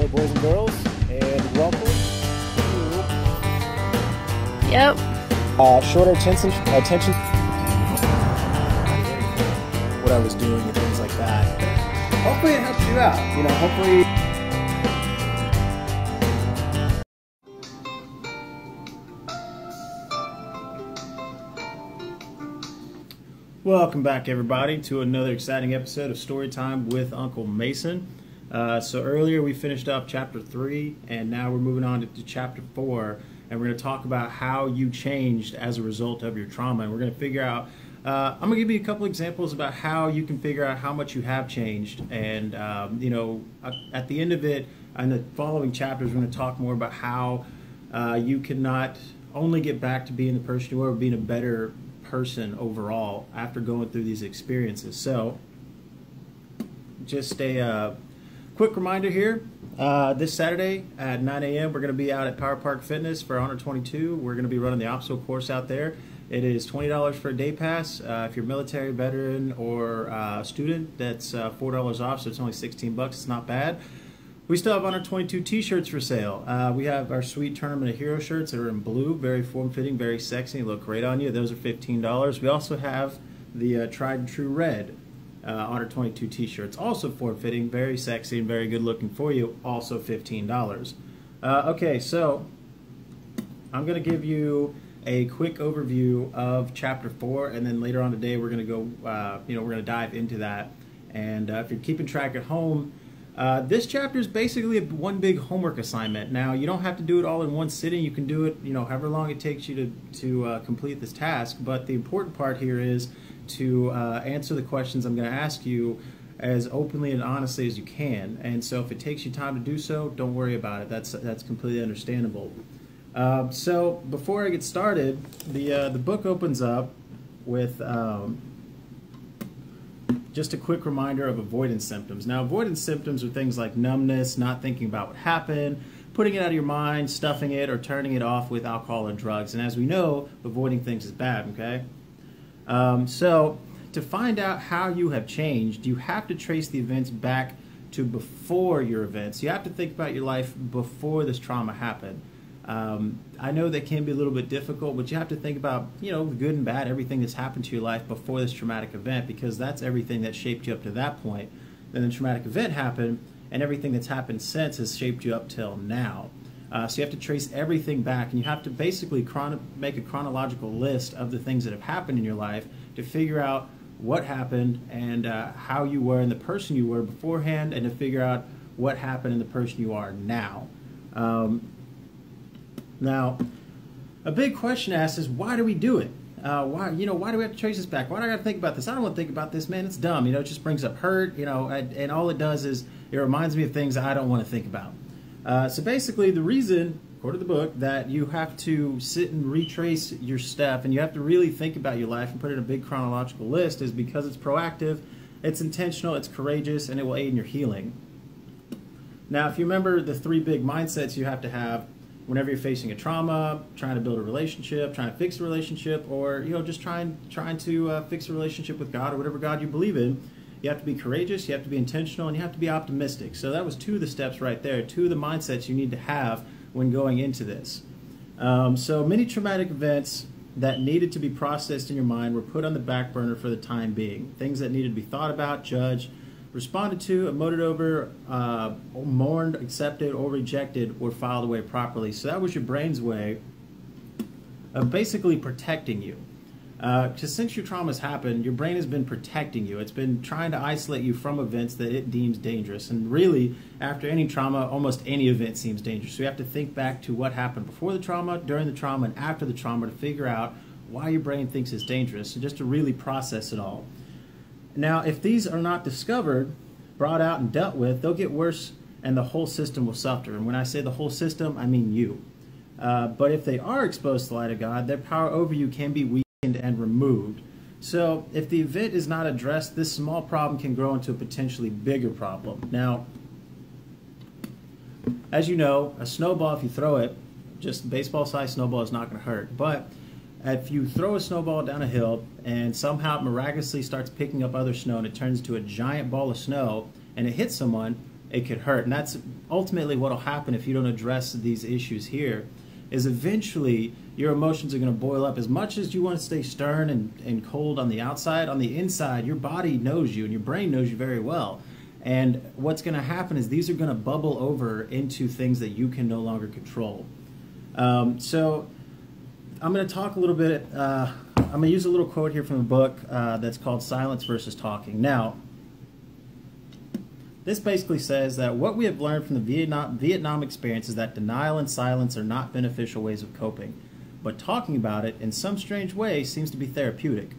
Hey boys and girls, and welcome to shorter attention what I was doing and things like that. Hopefully it helps you out, hopefully. Welcome back everybody to another exciting episode of Storytime with Uncle Mason. So earlier we finished up chapter 3 and now we're moving on to chapter 4, and we're going to talk about how you changed as a result of your trauma, and we're going to figure out I'm going to give you a couple examples about how you can figure out how much you have changed, and at the end of it, in the following chapters, we're going to talk more about how you can not only get back to being the person you were, but being a better person overall after going through these experiences. So just a quick reminder here, this Saturday at 9 a.m. we're going to be out at Power Park Fitness for Honor 22. We're going to be running the obstacle course out there. It is $20 for a day pass. If you're military, veteran, or student, that's $4 off, so it's only 16 bucks. It's not bad. We still have Honor 22 t-shirts for sale. We have our sweet Tournament of Heroes shirts that are in blue, very form-fitting, very sexy, look great on you. Those are $15. We also have the tried and true red Honor 22 t-shirts, also form-fitting, very sexy, and very good looking for you, also $15. Okay, so I'm going to give you a quick overview of chapter 4, and then later on today we're going to go, we're going to dive into that. And if you're keeping track at home, this chapter is basically one big homework assignment. Now, you don't have to do it all in one sitting. You can do it, however long it takes you to complete this task. But the important part here is to answer the questions I'm going to ask you as openly and honestly as you can. And so if it takes you time to do so, don't worry about it. That's completely understandable. So before I get started, the book opens up with just a quick reminder of avoidance symptoms. Now, avoidance symptoms are things like numbness, not thinking about what happened, putting it out of your mind, stuffing it, or turning it off with alcohol and drugs. And as we know, avoiding things is bad, okay? So to find out how you have changed, you have to trace the events back to before your events. You have to think about your life before this trauma happened. I know that can be a little bit difficult, but you have to think about, the good and bad, everything that's happened to your life before this traumatic event, because that's everything that shaped you up to that point. Then the traumatic event happened, and everything that's happened since has shaped you up till now. So you have to trace everything back, and you have to basically make a chronological list of the things that have happened in your life to figure out what happened and how you were and the person you were beforehand, and to figure out what happened and the person you are now. Now, a big question asked is, why do we do it? Why do we have to trace this back? Why do I got to think about this? I don't want to think about this, man. It's dumb. It just brings up hurt, and all it does is it reminds me of things I don't want to think about. So basically, the reason, according to the book, that you have to sit and retrace your stuff and you have to really think about your life and put it in a big chronological list is because it's proactive, it's intentional, it's courageous, and it will aid in your healing. Now, if you remember the 3 big mindsets you have to have whenever you're facing a trauma, trying to build a relationship, trying to fix a relationship, or just trying to fix a relationship with God or whatever God you believe in, you have to be courageous, you have to be intentional, and you have to be optimistic. So that was 2 of the steps right there, 2 of the mindsets you need to have when going into this. So many traumatic events that needed to be processed in your mind were put on the back burner for the time being. Things that needed to be thought about, judged, responded to, emoted over, mourned, accepted, or rejected were filed away properly. So that was your brain's way of basically protecting you. Because since your trauma's happened, your brain has been protecting you. It's been trying to isolate you from events that it deems dangerous. And really, after any trauma, almost any event seems dangerous. So you have to think back to what happened before the trauma, during the trauma, and after the trauma to figure out why your brain thinks it's dangerous, and just to really process it all. Now, if these are not discovered, brought out, and dealt with, they'll get worse and the whole system will suffer. And when I say the whole system, I mean you. But if they are exposed to the light of God, their power over you can be weakened and removed. So if the event is not addressed, this small problem can grow into a potentially bigger problem. Now, as you know, a snowball, if you throw it, just a baseball-sized snowball is not going to hurt. But if you throw a snowball down a hill and somehow it miraculously starts picking up other snow and it turns into a giant ball of snow and it hits someone, it could hurt. And that's ultimately what will happen if you don't address these issues here, is eventually your emotions are going to boil up. As much as you want to stay stern and cold on the outside, on the inside, your body knows you and your brain knows you very well. And what's going to happen is these are going to bubble over into things that you can no longer control. So I'm going to talk a little bit, I'm going to use a little quote here from the book that's called Silence versus Talking. Now, this basically says that what we have learned from the Vietnam experience is that denial and silence are not beneficial ways of coping, but talking about it in some strange way seems to be therapeutic.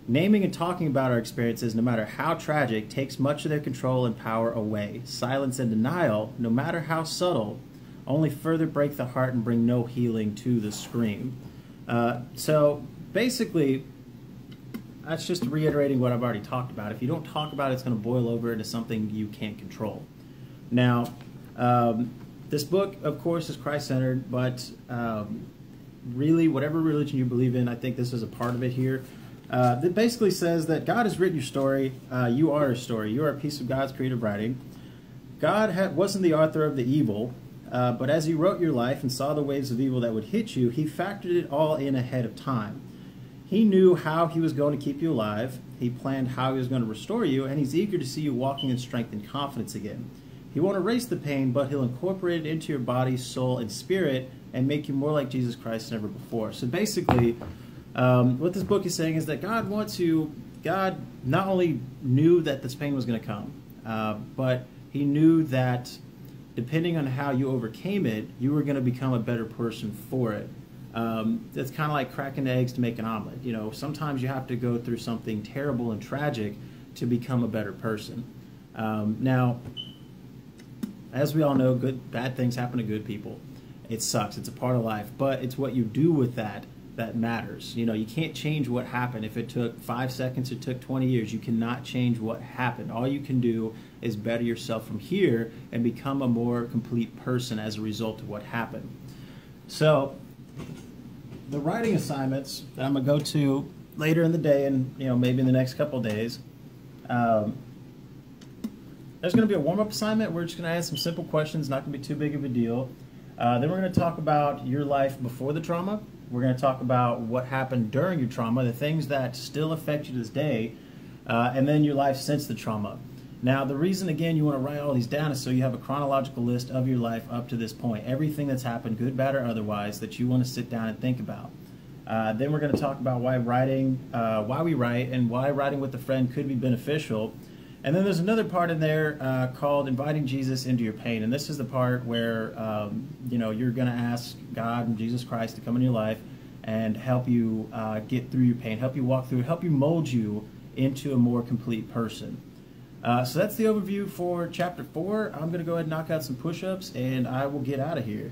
Naming and talking about our experiences, no matter how tragic, takes much of their control and power away. Silence and denial, no matter how subtle, only further break the heart and bring no healing to the scream. So basically, that's just reiterating what I've already talked about. If you don't talk about it, it's going to boil over into something you can't control. Now, this book, of course, is Christ-centered, but really, whatever religion you believe in, I think this is a part of it here. That basically says that God has written your story. You are a story. You are a piece of God's creative writing. God wasn't the author of the evil, but as he wrote your life and saw the waves of evil that would hit you, he factored it all in ahead of time. He knew how he was going to keep you alive. He planned how he was going to restore you, and he's eager to see you walking in strength and confidence again. He won't erase the pain, but he'll incorporate it into your body, soul, and spirit and make you more like Jesus Christ than ever before. So basically, what this book is saying is that God not only knew that this pain was going to come, but he knew that depending on how you overcame it, you were going to become a better person for it. It's kind of like cracking eggs to make an omelet. You know, sometimes you have to go through something terrible and tragic to become a better person. Now, as we all know, bad things happen to good people. It sucks. It's a part of life. But it's what you do with that matters. You know, you can't change what happened. If it took 5 seconds, it took 20 years. You cannot change what happened. All you can do is better yourself from here and become a more complete person as a result of what happened. So, the writing assignments that I'm going to go to later in the day and, you know, maybe in the next couple of days, there's going to be a warm-up assignment. We're just going to ask some simple questions, not going to be too big of a deal. Then we're going to talk about your life before the trauma. We're going to talk about what happened during your trauma, the things that still affect you to this day, and then your life since the trauma. Now, the reason, again, you want to write all these down is so you have a chronological list of your life up to this point. Everything that's happened, good, bad, or otherwise, that you want to sit down and think about. Then we're going to talk about why we write, and why writing with a friend could be beneficial. And then there's another part in there called inviting Jesus into your pain. And this is the part where you know, you're going to ask God and Jesus Christ to come in your life and help you get through your pain, help you walk through it, help you mold you into a more complete person. So that's the overview for Chapter 4. I'm going to go ahead and knock out some push-ups, and I will get out of here.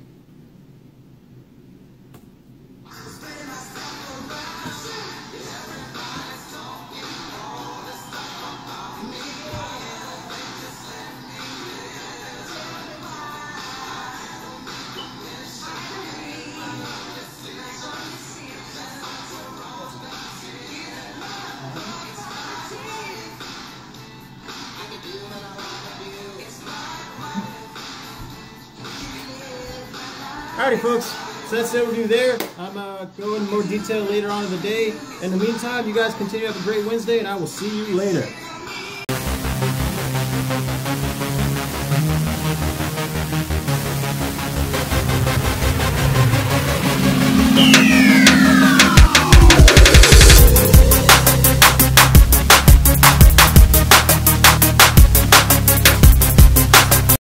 Alrighty, folks, so that's the overview there. I'm going in more detail later on in the day. In the meantime, you guys continue to have a great Wednesday, and I will see you later.